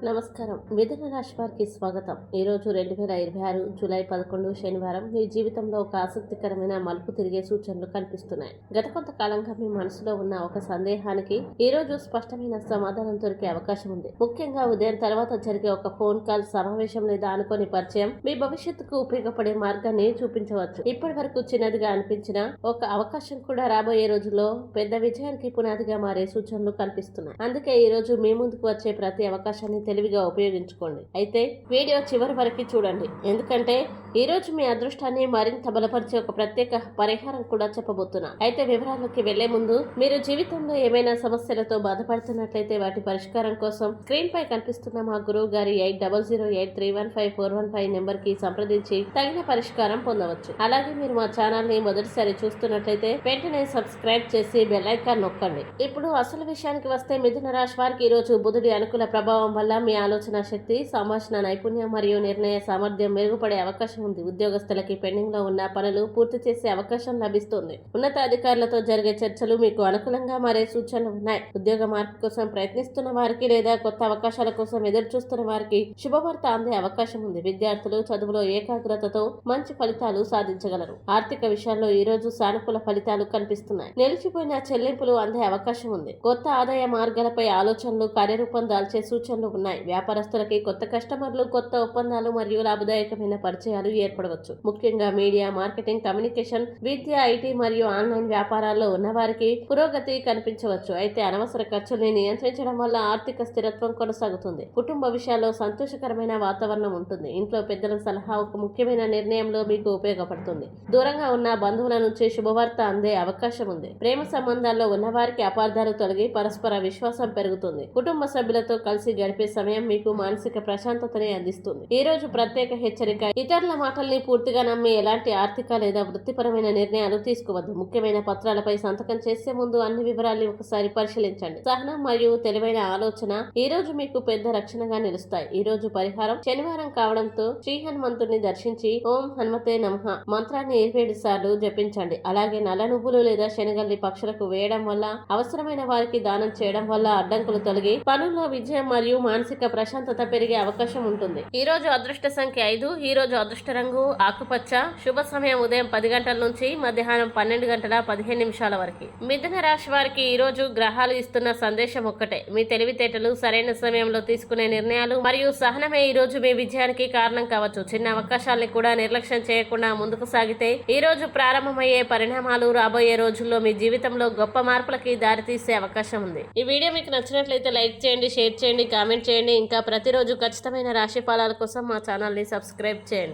నమస్కారం. మిథున రాశి వారికి స్వాగతం. ఈరోజు 2026 జూలై 11 శనివారం మీ జీవితంలో ఒక ఆసక్తికరమైన మలుపు తిరిగే సూచనలు కనిపిస్తున్నాయి. గత కొంతకాలంగా మీ మనసులో ఉన్న ఒక సందేహానికి ఈరోజు స్పష్టమైన సమాధానం దొరికే అవకాశం ఉంది. ముఖ్యంగా ఉదయం తర్వాత జరిగే ఒక ఫోన్ కాల్, సమావేశం లేదా అనుకోని పరిచయం మీ భవిష్యత్తుకు ఉపయోగపడే మార్గాన్ని చూపించవచ్చు. ఇప్పటి వరకు చిన్నదిగా అనిపించిన ఒక అవకాశం కూడా రాబోయే రోజుల్లో పెద్ద విజయానికి పునాదిగా మారే సూచనలు కనిపిస్తున్నాయి. అందుకే ఈ రోజు మీ ముందుకు వచ్చే ప్రతి అవకాశాన్ని తెలివిగా ఉపయోగించుకోండి. అయితే వీడియో చివరి వరకు చూడండి, ఎందుకంటే ఈ రోజు మీ అదృష్టాన్ని మరింత బలపరిచే ఒక ప్రత్యేక పరిహారం కూడా చెప్పబోతున్నా. అయితే వివరాల్లోకి వెళ్లే ముందు మీరు జీవితంలో ఏమైనా సమస్యలతో బాధపడుతున్నట్లయితే వాటి పరిష్కారం కోసం స్క్రీన్ పై కనిపిస్తున్న మా గురువు గారి 8008315415 నెంబర్ కి సంప్రదించి తగిన పరిష్కారం పొందవచ్చు. అలాగే మీరు మా ఛానల్ ని మొదటిసారి చూస్తున్నట్లయితే వెంటనే సబ్స్క్రైబ్ చేసి బెల్ ఐకాన్ నొక్కండి. ఇప్పుడు అసలు విషయానికి వస్తే మిథున రాశి వారికి ఈ రోజు బుధుడి అనుకూల ప్రభావం వల్ల మీ ఆలోచన శక్తి, సంభాషణ నైపుణ్యం మరియు నిర్ణయ సామర్థ్యం మెరుగుపడే అవకాశం ఉంది. ఉద్యోగస్తులకి పెండింగ్ లో ఉన్న పనులు పూర్తి చేసే అవకాశం లభిస్తుంది. ఉన్నతాధికారులతో జరిగే చర్చలు మీకు అనుకూలంగా మారే సూచనలు ఉన్నాయి. ఉద్యోగ మార్పు కోసం ప్రయత్నిస్తున్న వారికి లేదా కొత్త అవకాశాల కోసం ఎదురు చూస్తున్న వారికి శుభవార్త అందే అవకాశం ఉంది. విద్యార్థులు చదువులో ఏకాగ్రతతో మంచి ఫలితాలు సాధించగలరు. ఆర్థిక విషయాల్లో ఈ రోజు సానుకూల ఫలితాలు కనిపిస్తున్నాయి. నిలిచిపోయిన చెల్లింపులు అందే అవకాశం ఉంది. కొత్త ఆదాయ మార్గాలపై ఆలోచనలు కార్యరూపం దాల్చే సూచనలు ఉన్నాయి. వ్యాపారస్తులకి కొత్త కస్టమర్లు, కొత్త ఒప్పందాలు మరియు లాభదాయకమైన పరిచయాలు ఏర్పడవచ్చు. ముఖ్యంగా media, marketing, communication, Vidya, IT మరియు ఆన్లైన్ వ్యాపారాల్లో ఉన్న వారికి పురోగతి కనిపించవచ్చు. అయితే అనవసర ఖర్చుల్ని నియంత్రించడం వల్ల ఆర్థిక స్థిరత్వం కొనసాగుతుంది. కుటుంబ విషయాల్లో సంతోషకరమైన వాతావరణం ఉంటుంది. ఇంట్లో పెద్దల సలహా ఒక ముఖ్యమైన నిర్ణయంలో మీకు ఉపయోగపడుతుంది. దూరంగా ఉన్న బంధువుల నుంచి శుభవార్త అందే అవకాశం ఉంది. ప్రేమ సంబంధాల్లో ఉన్న వారికి అపార్థాలు తొలగి పరస్పర విశ్వాసం పెరుగుతుంది. కుటుంబ సభ్యులతో కలిసి గడిపే సమయం మీకు మానసిక ప్రశాంతతని అందిస్తుంది. ఈ రోజు ప్రత్యేక హెచ్చరిక: ఇతరుల మాటల్ని పూర్తిగా నమ్మి ఎలాంటి ఆర్థిక లేదా వృత్తిపరమైన నిర్ణయాలు తీసుకోవద్దు. ముఖ్యమైన పత్రాలపై సంతకం చేసే ముందు అన్ని వివరాల్ని ఒకసారి పరిశీలించండి. సహనం మరియు తెలివైన ఆలోచన ఈ రోజు మీకు పెద్ద రక్షణగా నిలుస్తాయి. ఈ రోజు పరిహారం: శనివారం కావడంతో శ్రీ హనుమంతుడిని దర్శించి ఓం హనుమతే నమః మంత్రాన్ని 27 సార్లు జపించండి. అలాగే నల్ల నువ్వులు లేదా శనగల్ని పక్షులకు వేయడం వల్ల, అవసరమైన వారికి దానం చేయడం వల్ల అడ్డంకులు తొలగి పనుల్లో విజయం మరియు మానసిక ప్రశాంతత పెరిగే అవకాశం ఉంటుంది. ఈ రోజు అదృష్ట సంఖ్య 5. ఈ రోజు అదృష్ట రంగు ఆకుపచ్చ. శుభ సమయం ఉదయం 10 గంటల నుంచి మధ్యాహ్నం 12:15 వరకు. మిథున రాశి వారికి ఈ రోజు గ్రహాలు ఇస్తున్న సందేశం ఒక్కటే: మీ తెలివితేటలు, సరైన సమయంలో తీసుకునే నిర్ణయాలు మరియు సహనమే ఈ రోజు మీ విజయానికి కారణం కావచ్చు. చిన్న అవకాశాలని కూడా నిర్లక్ష్యం చేయకుండా ముందుకు సాగితే ఈ రోజు ప్రారంభమయ్యే పరిణామాలు రాబోయే రోజుల్లో మీ జీవితంలో గొప్ప మార్పులకి దారితీసే అవకాశం ఉంది. ఈ వీడియో మీకు నచ్చినట్లయితే లైక్ చేయండి, షేర్ చేయండి, కామెంట్ చేయండి. ఇంకా ప్రతిరోజు ఖచ్చితమైన రాశి ఫలాల కోసం మా ఛానల్ని సబ్స్క్రైబ్ చేయండి.